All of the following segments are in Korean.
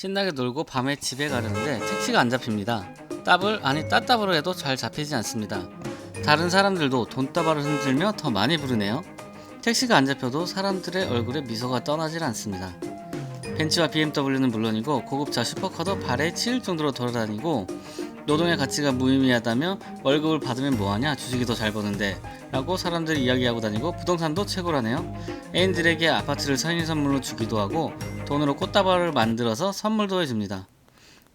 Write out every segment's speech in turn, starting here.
신나게 놀고 밤에 집에 가려는데 택시가 안 잡힙니다. 따따블을 해도 잘 잡히지 않습니다. 다른 사람들도 돈다발을 흔들며 더 많이 부르네요. 택시가 안 잡혀도 사람들의 얼굴에 미소가 떠나질 않습니다. 벤츠와 BMW는 물론이고 고급차 슈퍼카도 발에 치일 정도로 돌아다니고, 노동의 가치가 무의미하다며 월급을 받으면 뭐하냐, 주식이 더 잘 버는데 라고 사람들이 이야기하고 다니고, 부동산도 최고라네요. 애인들에게 아파트를 생일 선물로 주기도 하고 돈으로 꽃다발을 만들어서 선물도 해줍니다.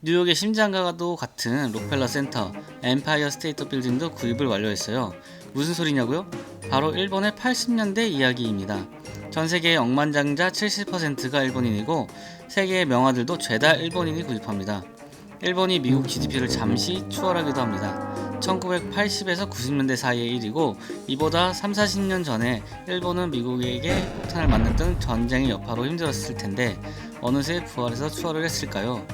뉴욕의 심장과도 같은 록펠러 센터, 엠파이어 스테이트 빌딩도 구입을 완료했어요. 무슨 소리냐고요? 바로 일본의 80년대 이야기입니다. 전세계의 억만장자 70%가 일본인이고, 세계의 명화들도 죄다 일본인이 구입합니다. 일본이 미국 GDP를 잠시 추월하기도 합니다. 1980에서 90년대 사이의 일이고, 이보다 30-40년 전에 일본은 미국에게 폭탄을 맞는 등 전쟁의 여파로 힘들었을 텐데 어느새 부활해서 추월을 했을까요?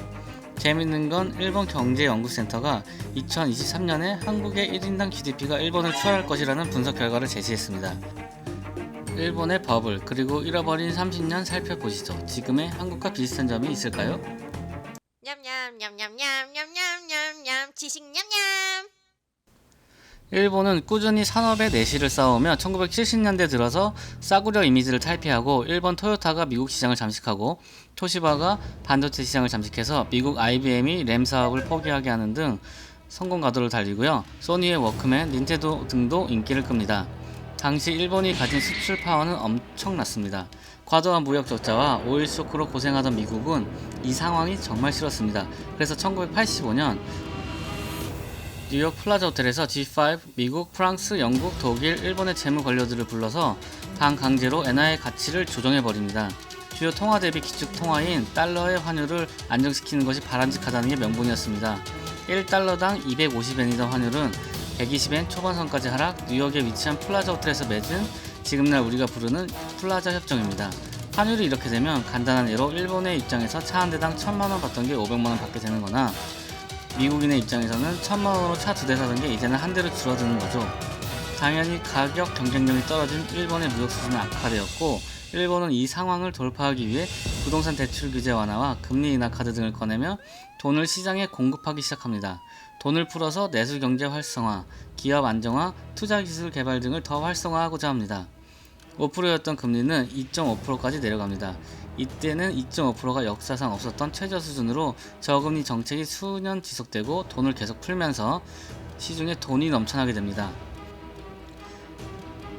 재밌는 건 일본 경제연구센터가 2023년에 한국의 1인당 GDP가 일본을 추월할 것이라는 분석 결과를 제시했습니다. 일본의 버블, 그리고 잃어버린 30년 살펴보시죠. 지금의 한국과 비슷한 점이 있을까요? 냠냠냠냠냠냠냠냠냠 지식 냠냠. 일본은 꾸준히 산업의 내실을 쌓으며 1970년대 들어서 싸구려 이미지를 탈피하고, 일본 토요타가 미국 시장을 잠식하고, 토시바가 반도체 시장을 잠식해서 미국 IBM이 램 사업을 포기하게 하는 등 성공 가도를 달리고요. 소니의 워크맨, 닌텐도 등도 인기를 끕니다. 당시 일본이 가진 수출 파워는 엄청났습니다. 과도한 무역 적자와 오일 쇼크로 고생하던 미국은 이 상황이 정말 싫었습니다. 그래서 1985년 뉴욕 플라자 호텔에서 G5, 미국, 프랑스, 영국, 독일, 일본의 재무 관료들을 불러서 반강제로 엔화의 가치를 조정해버립니다. 주요 통화 대비 기축 통화인 달러의 환율을 안정시키는 것이 바람직하다는 게 명분이었습니다. 1달러당 250엔이던 환율은 120엔 초반선까지 하락, 뉴욕에 위치한 플라자 호텔에서 맺은 지금날 우리가 부르는 플라자 협정입니다. 환율이 이렇게 되면 간단한 예로 일본의 입장에서 차 한 대당 1000만원 받던 게 500만원 받게 되는 거나, 미국인의 입장에서는 1000만원으로 차 두 대 사던 게 이제는 한 대로 줄어드는 거죠. 당연히 가격 경쟁력이 떨어진 일본의 무역 수준은 악화되었고, 일본은 이 상황을 돌파하기 위해 부동산 대출 규제 완화와 금리 인하 카드 등을 꺼내며 돈을 시장에 공급하기 시작합니다. 돈을 풀어서 내수 경제 활성화, 기업 안정화, 투자 기술 개발 등을 더 활성화하고자 합니다. 5%였던 금리는 2.5%까지 내려갑니다. 이때는 2.5%가 역사상 없었던 최저 수준으로 저금리 정책이 수년 지속되고 돈을 계속 풀면서 시중에 돈이 넘쳐나게 됩니다.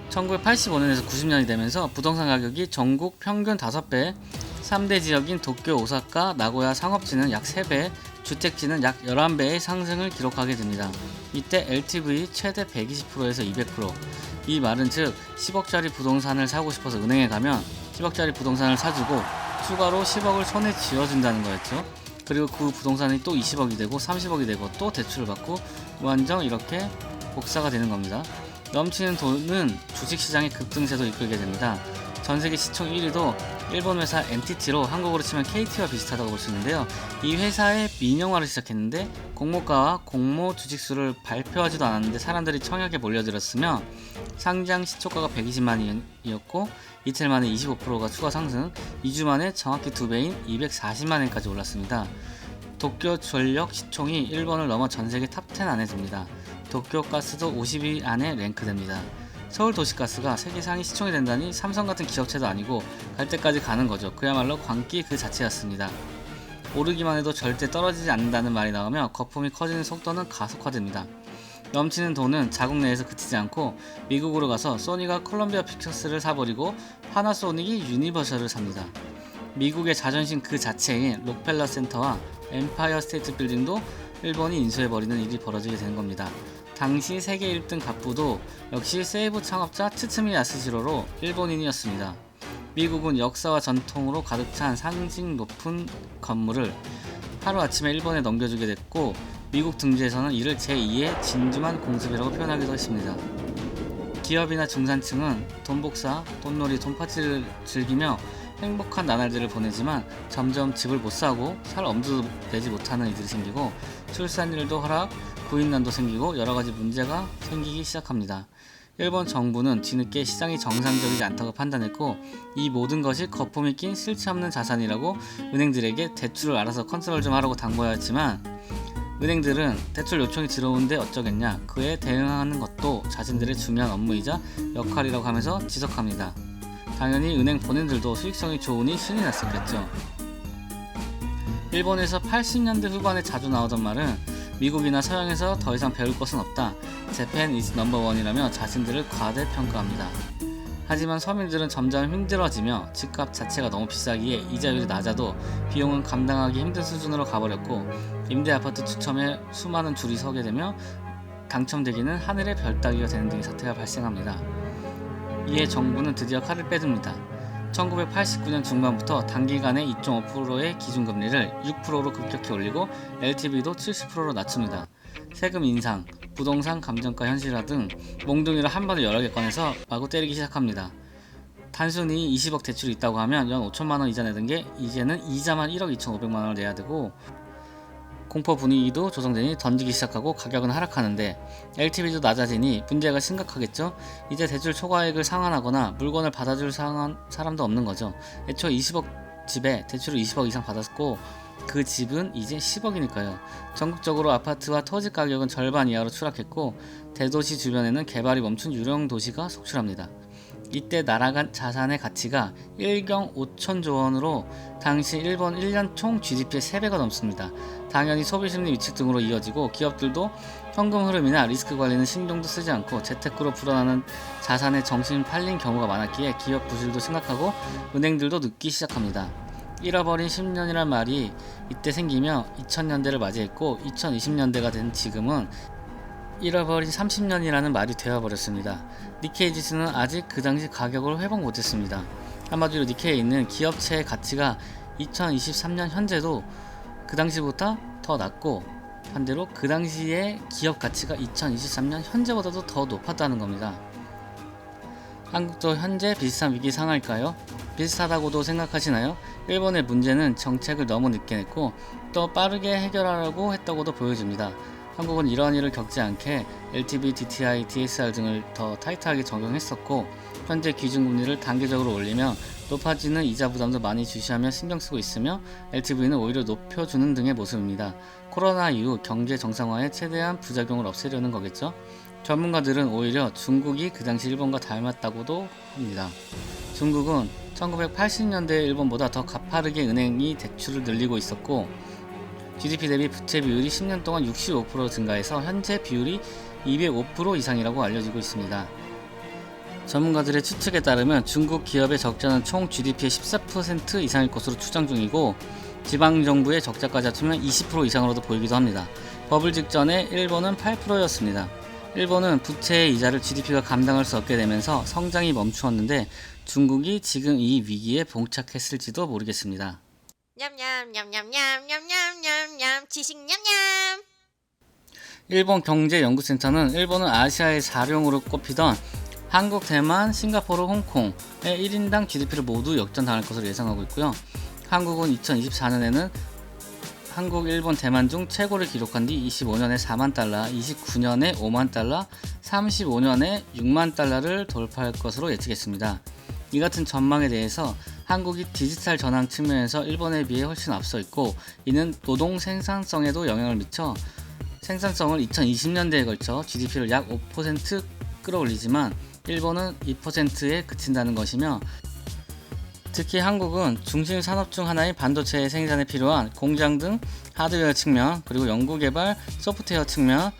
1985년에서 90년이 되면서 부동산 가격이 전국 평균 5배, 3대 지역인 도쿄, 오사카, 나고야 상업지는 약 3배, 주택지는 약 11배의 상승을 기록하게 됩니다. 이때 LTV 최대 120%에서 200%. 이 말은 즉 10억짜리 부동산을 사고 싶어서 은행에 가면 10억짜리 부동산을 사주고 추가로 10억을 손에 쥐어준다는 거였죠. 그리고 그 부동산이 또 20억이 되고 30억이 되고 또 대출을 받고 무한정 이렇게 복사가 되는 겁니다. 넘치는 돈은 주식시장의 급등세도 이끌게 됩니다. 전세계 시총 1위도 일본 회사 NTT로 한국으로 치면 KT와 비슷하다고 볼 수 있는데요. 이 회사의 민영화를 시작했는데 공모가와 공모 주식수를 발표하지도 않았는데 사람들이 청약에 몰려들었으며 상장 시초가가 120만원이었고 이틀 만에 25%가 추가 상승, 2주 만에 정확히 2배인 240만원까지 올랐습니다. 도쿄 전력 시총이 일본을 넘어 전세계 탑10 안에 듭니다. 도쿄 가스도 50위 안에 랭크됩니다. 서울 도시가스가 세계 상위 시총이 된다니 삼성 같은 기업체도 아니고 갈 때까지 가는 거죠. 그야말로 광기 그 자체였습니다. 오르기만 해도 절대 떨어지지 않는다는 말이 나오며 거품이 커지는 속도는 가속화됩니다. 넘치는 돈은 자국 내에서 그치지 않고 미국으로 가서 소니가 콜롬비아 픽처스를 사버리고 파나소닉이 유니버셜을 삽니다. 미국의 자존심 그 자체인 록펠러 센터와 엠파이어 스테이트 빌딩도 일본이 인수해버리는 일이 벌어지게 된 겁니다. 당시 세계 1등 갑부도 역시 세이브 창업자 츠츠미 야스시로로 일본인이었습니다. 미국은 역사와 전통으로 가득 찬 상징 높은 건물을 하루아침에 일본에 넘겨주게 됐고, 미국 등지에서는 이를 제2의 진주만 공습이라고 표현하기도 했습니다. 기업이나 중산층은 돈복사, 돈놀이, 돈파티를 즐기며 행복한 나날들을 보내지만 점점 집을 못 사고 살 엄두도 내지 못하는 이들이 생기고, 출산율도 하락, 부인난도 생기고 여러가지 문제가 생기기 시작합니다. 일본 정부는 뒤늦게 시장이 정상적이지 않다고 판단했고 이 모든 것이 거품이 낀 실체 없는 자산이라고 은행들에게 대출을 알아서 컨트롤 좀 하라고 당부하였지만 은행들은 대출 요청이 들어오는데 어쩌겠냐, 그에 대응하는 것도 자신들의 중요한 업무이자 역할이라고 하면서 지적합니다. 당연히 은행 본인들도 수익성이 좋으니 신이 났었겠죠. 일본에서 80년대 후반에 자주 나오던 말은 미국이나 서양에서 더 이상 배울 것은 없다, Japan is number one이라며 자신들을 과대평가합니다. 하지만 서민들은 점점 힘들어지며 집값 자체가 너무 비싸기에 이자율이 낮아도 비용은 감당하기 힘든 수준으로 가버렸고 임대 아파트 추첨에 수많은 줄이 서게 되며 당첨되기는 하늘의 별 따기가 되는 등의 사태가 발생합니다. 이에 정부는 드디어 칼을 빼듭니다. 1989년 중반부터 단기간에 2.5%의 기준금리를 6%로 급격히 올리고 LTV도 70%로 낮춥니다. 세금 인상, 부동산 감정가 현실화 등 몽둥이를 한 번에 여러 개 꺼내서 마구 때리기 시작합니다. 단순히 20억 대출이 있다고 하면 연 5천만원 이자 내던 게 이제는 이자만 1억 2,500만원을 내야 되고 공포 분위기도 조성되니 던지기 시작하고 가격은 하락하는데 LTV도 낮아지니 문제가 심각하겠죠. 이제 대출 초과액을 상환하거나 물건을 받아줄 사람도 없는 거죠. 애초에 20억 집에 대출을 20억 이상 받았고 그 집은 이제 10억이니까요. 전국적으로 아파트와 토지 가격은 절반 이하로 추락했고 대도시 주변에는 개발이 멈춘 유령 도시가 속출합니다. 이때 나라간 자산의 가치가 1경 5천조 원으로 당시 일본 1년 총 GDP의 3배가 넘습니다. 당연히 소비심리 위축 등으로 이어지고 기업들도 현금 흐름이나 리스크 관리는 신경도 쓰지 않고 재테크로 불어나는 자산에 정신이 팔린 경우가 많았기에 기업 부실도 심각하고 은행들도 늦기 시작합니다. 잃어버린 10년이란 말이 이때 생기며 2000년대를 맞이했고 2020년대가 된 지금은 잃어버린 30년이라는 말이 되어버렸습니다. 니케이 지수는 아직 그 당시 가격을 회복 못했습니다. 한마디로 니케이에 있는 기업체의 가치가 2023년 현재도 그 당시보다 더 낮고 반대로 그 당시의 기업 가치가 2023년 현재보다도 더 높았다는 겁니다. 한국도 현재 비슷한 위기 상황일까요? 비슷하다고도 생각하시나요? 일본의 문제는 정책을 너무 늦게 냈고 또 빠르게 해결하려고 했다고도 보여집니다. 한국은 이러한 일을 겪지 않게 LTV, DTI, DSR 등을 더 타이트하게 적용했었고 현재 기준금리를 단계적으로 올리며 높아지는 이자 부담도 많이 주시하며 신경쓰고 있으며 LTV는 오히려 높여주는 등의 모습입니다. 코로나 이후 경제 정상화에 최대한 부작용을 없애려는 거겠죠. 전문가들은 오히려 중국이 그 당시 일본과 닮았다고도 합니다. 중국은 1980년대 일본보다 더 가파르게 은행이 대출을 늘리고 있었고 GDP 대비 부채 비율이 10년 동안 65% 증가해서 현재 비율이 205% 이상이라고 알려지고 있습니다. 전문가들의 추측에 따르면 중국 기업의 적자는 총 GDP의 14% 이상일 것으로 추정 중이고 지방정부의 적자까지 합치면 20% 이상으로도 보이기도 합니다. 버블 직전에 일본은 8%였습니다. 일본은 부채의 이자를 GDP가 감당할 수 없게 되면서 성장이 멈추었는데 중국이 지금 이 위기에 봉착했을지도 모르겠습니다. 냠냠냠냠냠냠냠냠냠 지식 냠냠. 일본 경제연구센터는 일본은 아시아의 사룡으로 꼽히던 한국, 대만, 싱가포르, 홍콩의 1인당 GDP를 모두 역전당할 것으로 예상하고 있고요. 한국은 2024년에는 한국, 일본, 대만 중 최고를 기록한 뒤 25년에 4만 달러, 29년에 5만 달러, 35년에 6만 달러를 돌파할 것으로 예측했습니다. 이 같은 전망에 대해서 한국이 디지털 전환 측면에서 일본에 비해 훨씬 앞서 있고 이는 노동 생산성에도 영향을 미쳐 생산성을 2020년대에 걸쳐 GDP를 약 5% 끌어올리지만 일본은 2%에 그친다는 것이며 특히 한국은 중심 산업 중 하나인 반도체 생산에 필요한 공장 등 하드웨어 측면 그리고 연구개발, 소프트웨어 측면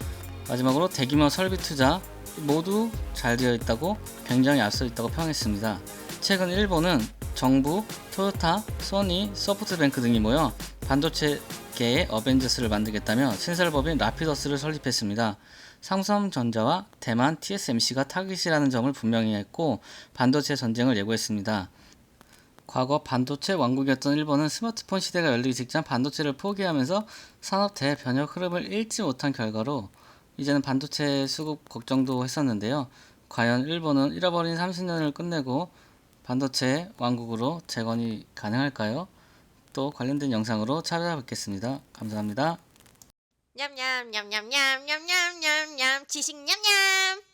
마지막으로 대규모 설비 투자 모두 잘 되어 있다고 굉장히 앞서 있다고 평했습니다. 최근 일본은 정부, 토요타, 소니, 소프트뱅크 등이 모여 반도체계의 어벤져스를 만들겠다며 신설법인 라피더스를 설립했습니다. 삼성전자와 대만 TSMC가 타깃이라는 점을 분명히 했고 반도체 전쟁을 예고했습니다. 과거 반도체 왕국이었던 일본은 스마트폰 시대가 열리기 직전 반도체를 포기하면서 산업 대변혁 흐름을 잃지 못한 결과로 이제는 반도체 수급 걱정도 했었는데요. 과연 일본은 잃어버린 30년을 끝내고 반도체 왕국으로 재건이 가능할까요? 또 관련된 영상으로 찾아뵙겠습니다. 감사합니다. 냠냠냠냠냠냠냠냠 지식 냠냠.